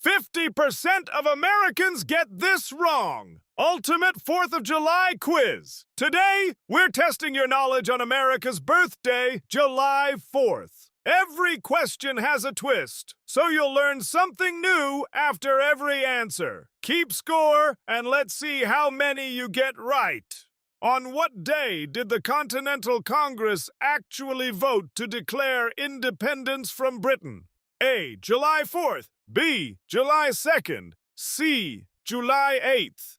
50% of Americans get this wrong. Ultimate 4th of July quiz. Today, we're testing your knowledge on America's birthday, July 4th. Every question has a twist, so you'll learn something new after every answer. Keep score, and let's see how many you get right. On what day did the Continental Congress actually vote to declare independence from Britain? A. July 4th. B. July 2nd. C. July 8th.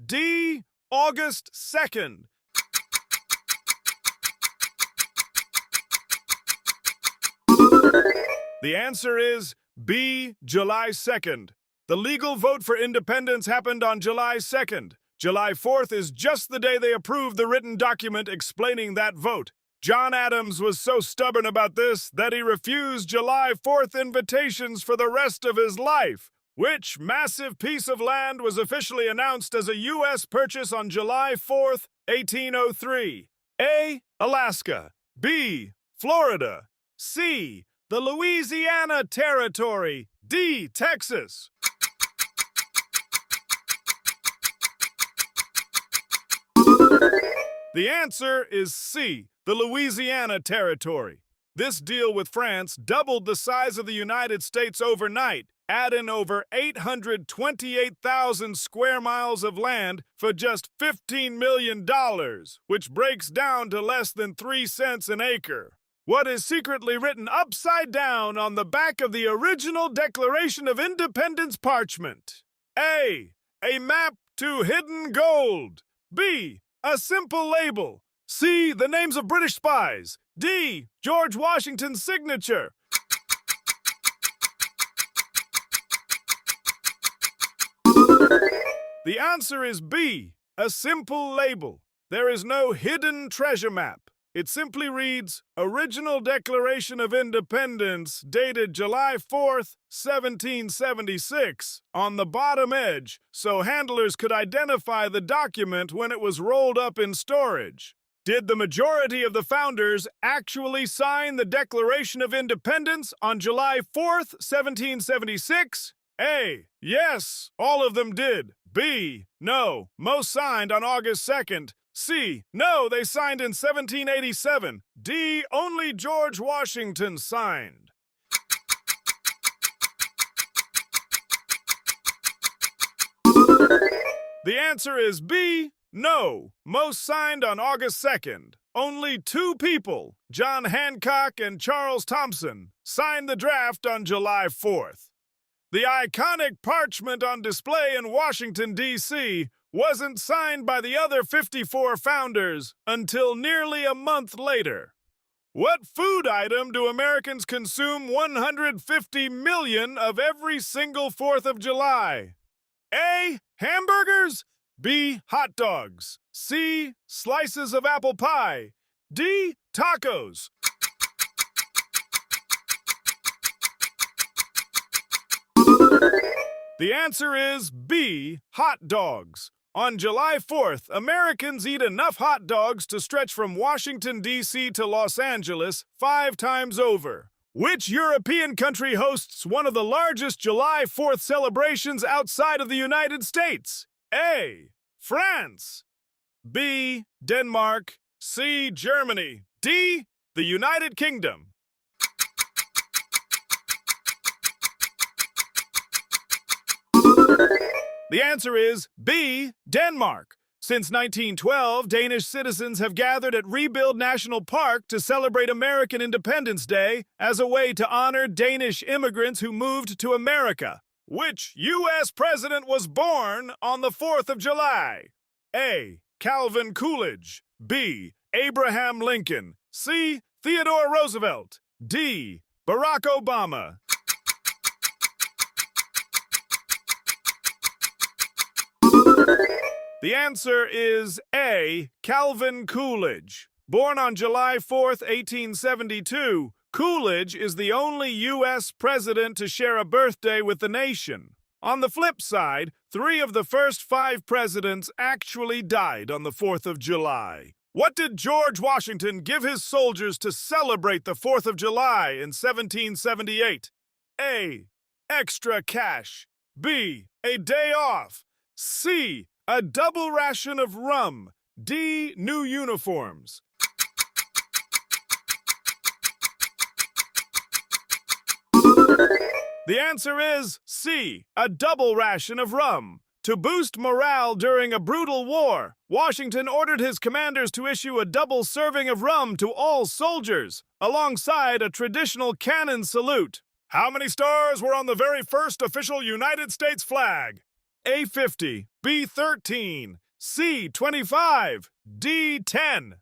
D. August 2nd. The answer is B. July 2nd. The legal vote for independence happened on July 2nd. July 4th is just the day they approved the written document explaining that vote. John Adams was so stubborn about this that he refused July 4th invitations for the rest of his life. Which massive piece of land was officially announced as a U.S. purchase on July 4th, 1803? A. Alaska. B. Florida. C. The Louisiana Territory. D. Texas. The answer is C. The Louisiana Territory. This deal with France doubled the size of the United States overnight, adding over 828,000 square miles of land for just $15 million, which breaks down to less than 3 cents an acre. What is secretly written upside down on the back of the original Declaration of Independence parchment? A. A map to hidden gold. B. A simple label. C. The names of British spies. D. George Washington's signature. The answer is B. A simple label. There is no hidden treasure map. It simply reads, Original Declaration of Independence, dated July 4th, 1776, on the bottom edge, so handlers could identify the document when it was rolled up in storage. Did the majority of the founders actually sign the Declaration of Independence on July 4th, 1776? A. Yes, all of them did. B. No, most signed on August 2nd. C. No, they signed in 1787. D. Only George Washington signed. The answer is B. No, most signed on August 2nd. Only 2 people, John Hancock and Charles Thompson, signed the draft on July 4th. The iconic parchment on display in Washington, D.C., wasn't signed by the other 54 founders until nearly a month later. What food item do Americans consume 150 million of every single 4th of July? A. Hamburgers. B. Hot dogs. C. Slices of apple pie. D. Tacos. The answer is B. Hot dogs. On July 4th, Americans eat enough hot dogs to stretch from Washington, D.C. to Los Angeles 5 times over. Which European country hosts one of the largest July 4th celebrations outside of the United States? A. France. B. Denmark. C. Germany. D. The United Kingdom. The answer is B. Denmark. Since 1912, Danish citizens have gathered at Rebuild National Park to celebrate American Independence Day as a way to honor Danish immigrants who moved to America. Which U.S. president was born on the 4th of July? A. Calvin Coolidge. B. Abraham Lincoln. C. Theodore Roosevelt. D. Barack Obama. The answer is A. Calvin Coolidge. Born on July 4th, 1872, Coolidge is the only U.S. president to share a birthday with the nation. On the flip side, 3 of the first 5 presidents actually died on the 4th of July. What did George Washington give his soldiers to celebrate the 4th of July in 1778? A. Extra cash. B. A day off. C. A double ration of rum. D. New uniforms. The answer is C. A double ration of rum. To boost morale during a brutal war, Washington ordered his commanders to issue a double serving of rum to all soldiers, alongside a traditional cannon salute. How many stars were on the very first official United States flag? A 50, B 13, C 25, D 10.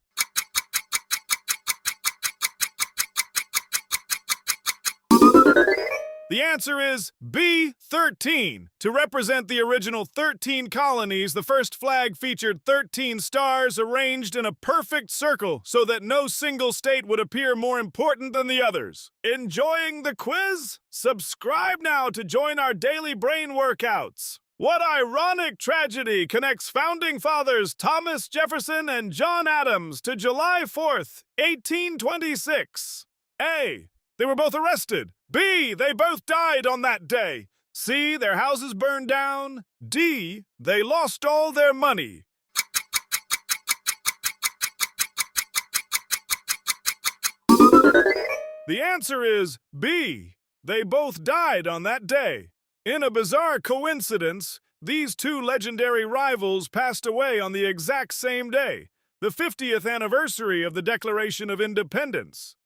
The answer is B 13. To represent the original 13 colonies, the first flag featured 13 stars arranged in a perfect circle so that no single state would appear more important than the others. Enjoying the quiz? Subscribe now to join our daily brain workouts. What ironic tragedy connects founding fathers Thomas Jefferson and John Adams to July 4th, 1826? A. They were both arrested. B. They both died on that day. C. Their houses burned down. D. They lost all their money. The answer is B. They both died on that day. In a bizarre coincidence, these two legendary rivals passed away on the exact same day, the 50th anniversary of the Declaration of Independence.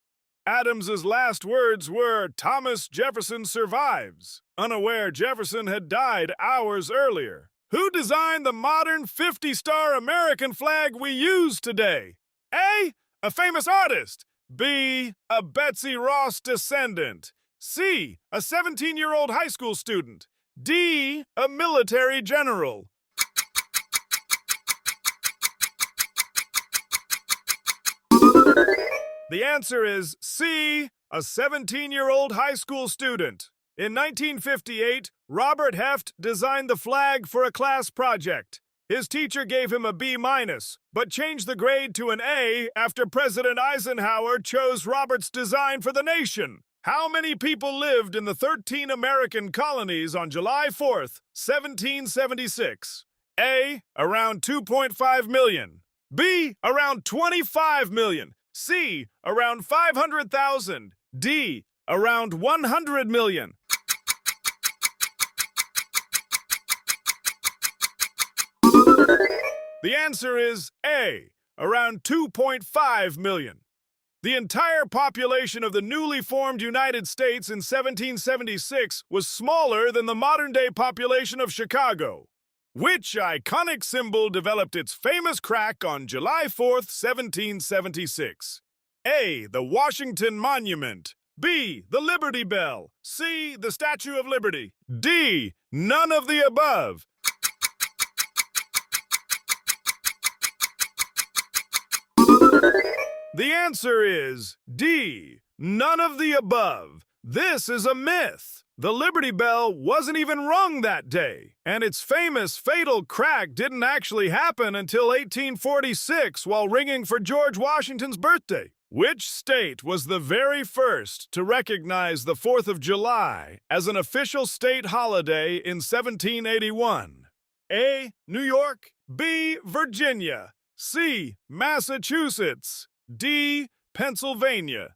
Adams's last words were, "Thomas Jefferson survives," unaware Jefferson had died hours earlier. Who designed the modern 50-star American flag we use today? A. A famous artist. B. A Betsy Ross descendant. C. A 17-year-old high school student. D. A military general. The answer is C. A 17-year-old high school student. In 1958, Robert Heft designed the flag for a class project. His teacher gave him a B-, but changed the grade to an A after President Eisenhower chose Robert's design for the nation. How many people lived in the 13 American colonies on July 4th, 1776? A. Around 2.5 million. B. Around 25 million. C. Around 500,000. D. Around 100 million. The answer is A. Around 2.5 million. The entire population of the newly formed United States in 1776 was smaller than the modern-day population of Chicago. Which iconic symbol developed its famous crack on July 4th, 1776? A. The Washington Monument. B. The Liberty Bell. C. The Statue of Liberty. D. None of the above. The answer is D. None of the above. This is a myth. The Liberty Bell wasn't even rung that day, and its famous fatal crack didn't actually happen until 1846 while ringing for George Washington's birthday. Which state was the very first to recognize the 4th of July as an official state holiday in 1781? A. New York. B. Virginia. C. Massachusetts. D. Pennsylvania.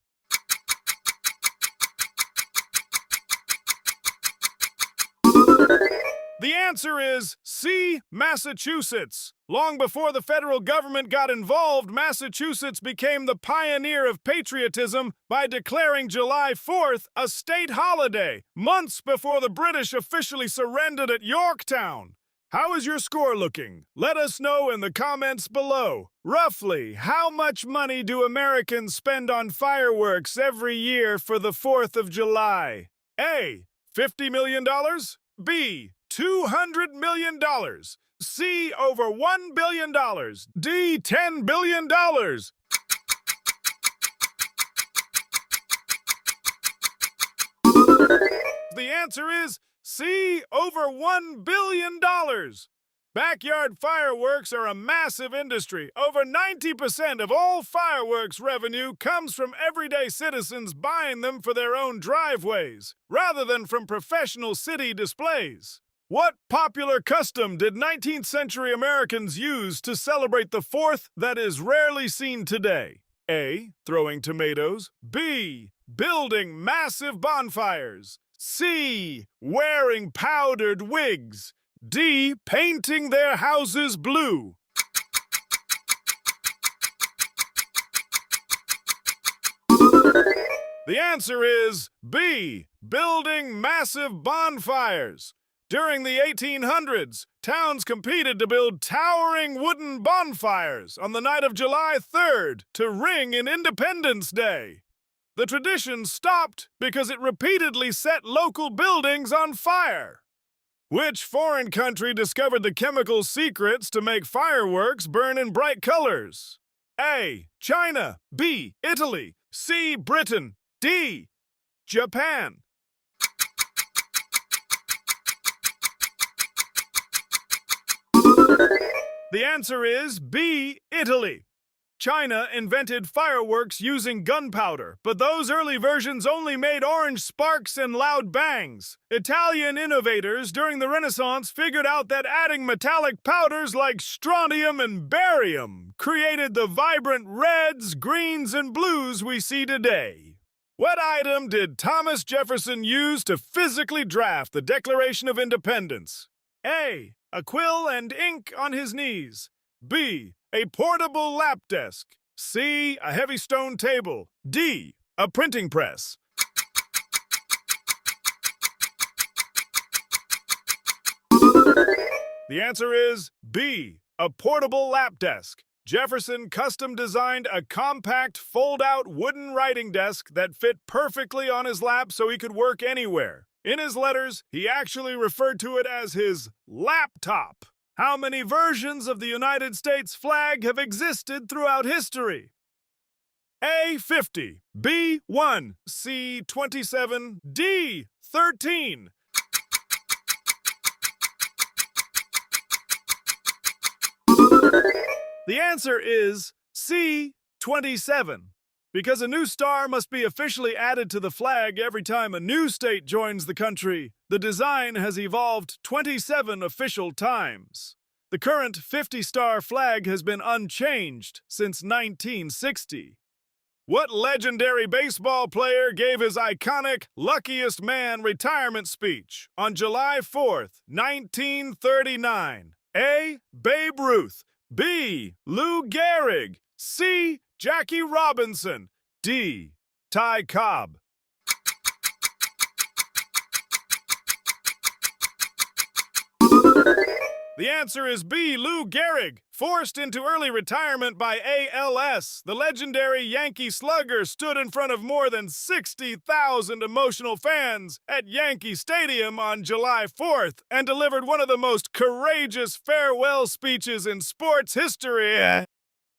The answer is C. Massachusetts. Long before the federal government got involved, Massachusetts became the pioneer of patriotism by declaring July 4th a state holiday, months before the British officially surrendered at Yorktown. How is your score looking? Let us know in the comments below. Roughly, how much money do Americans spend on fireworks every year for the 4th of July? A. $50 million. B. $200 million. C. Over $1 billion. D. $10 billion. The answer is C. Over $1 billion. Backyard fireworks are a massive industry. Over 90% of all fireworks revenue comes from everyday citizens buying them for their own driveways, rather than from professional city displays. What popular custom did 19th century Americans use to celebrate the 4th that is rarely seen today? A. Throwing tomatoes. B. Building massive bonfires. C. Wearing powdered wigs. D. Painting their houses blue. The answer is B. Building massive bonfires. During the 1800s, towns competed to build towering wooden bonfires on the night of July 3rd to ring in Independence Day. The tradition stopped because it repeatedly set local buildings on fire. Which foreign country discovered the chemical secrets to make fireworks burn in bright colors? A. China. B. Italy. C. Britain. D. Japan. The answer is B. Italy. China invented fireworks using gunpowder, but those early versions only made orange sparks and loud bangs. Italian innovators during the Renaissance figured out that adding metallic powders like strontium and barium created the vibrant reds, greens, and blues we see today. What item did Thomas Jefferson use to physically draft the Declaration of Independence? A. A quill and ink on his knees. B. A portable lap desk. C. A heavy stone table. D. A printing press. The answer is B. A portable lap desk. Jefferson custom designed a compact, fold-out wooden writing desk that fit perfectly on his lap so he could work anywhere. In his letters, he actually referred to it as his laptop. How many versions of the United States flag have existed throughout history? A. 50, B. 1, C. 27, D. 13. The answer is C. 27. Because a new star must be officially added to the flag every time a new state joins the country, the design has evolved 27 official times. The current 50-star flag has been unchanged since 1960. What legendary baseball player gave his iconic Luckiest Man retirement speech on July 4th, 1939? A. Babe Ruth. B. Lou Gehrig. C. Jackie Robinson. D. Ty Cobb. The answer is B. Lou Gehrig. Forced into early retirement by ALS, the legendary Yankee slugger stood in front of more than 60,000 emotional fans at Yankee Stadium on July 4th and delivered one of the most courageous farewell speeches in sports history.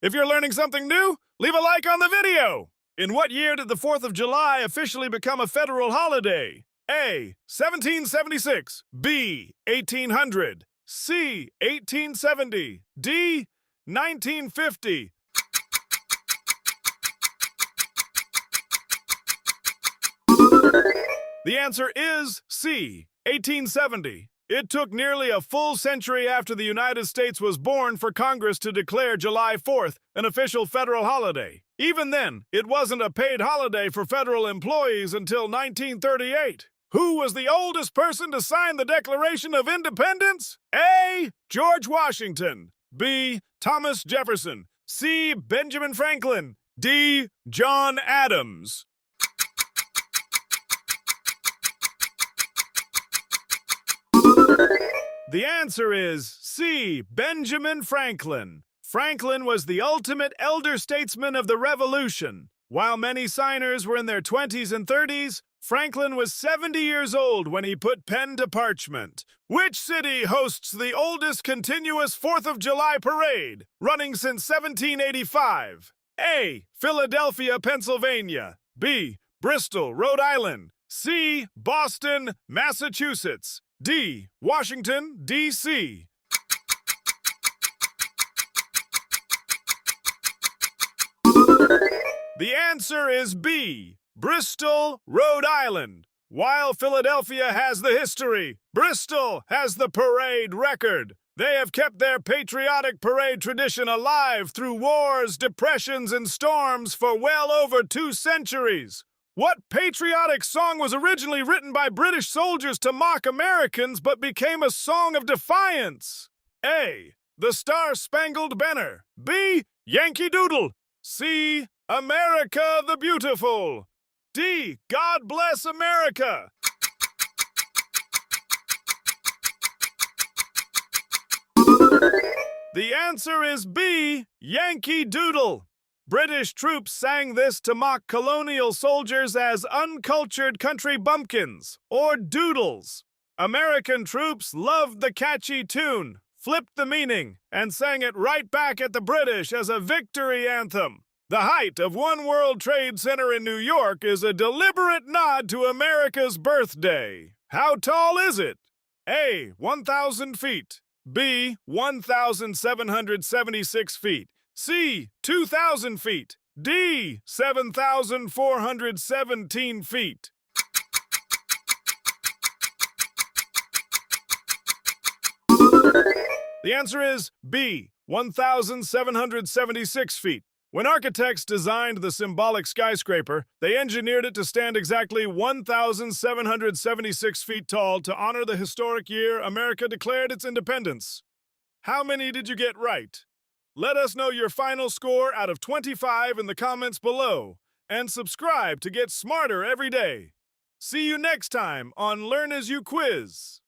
If you're learning something new, leave a like on the video! In what year did the 4th of July officially become a federal holiday? A. 1776. B. 1800. C. 1870. D. 1950. The answer is C. 1870. It took nearly a full century after the United States was born for Congress to declare July 4th an official federal holiday. Even then, it wasn't a paid holiday for federal employees until 1938. Who was the oldest person to sign the Declaration of Independence? A. George Washington. B. Thomas Jefferson. C. Benjamin Franklin. D. John Adams. The answer is C. Benjamin Franklin. Franklin was the ultimate elder statesman of the Revolution. While many signers were in their 20s and 30s, Franklin was 70 years old when he put pen to parchment. Which city hosts the oldest continuous 4th of July parade, running since 1785? A. Philadelphia, Pennsylvania. B. Bristol, Rhode Island. C. Boston, Massachusetts. D. Washington, D.C. The answer is B. Bristol, Rhode Island. While Philadelphia has the history, Bristol has the parade record. They have kept their patriotic parade tradition alive through wars, depressions, and storms for well over 2 centuries. What patriotic song was originally written by British soldiers to mock Americans but became a song of defiance? A. The Star-Spangled Banner. B. Yankee Doodle. C. America the Beautiful. D. God Bless America. The answer is B. Yankee Doodle. British troops sang this to mock colonial soldiers as uncultured country bumpkins, or doodles. American troops loved the catchy tune, flipped the meaning, and sang it right back at the British as a victory anthem. The height of One World Trade Center in New York is a deliberate nod to America's birthday. How tall is it? A. 1,000 feet. B. 1,776 feet. C. 2,000 feet. D. 7,417 feet. The answer is B. 1,776 feet. When architects designed the symbolic skyscraper, they engineered it to stand exactly 1,776 feet tall to honor the historic year America declared its independence. How many did you get right? Let us know your final score out of 25 in the comments below, and subscribe to get smarter every day. See you next time on Learn As You Quiz.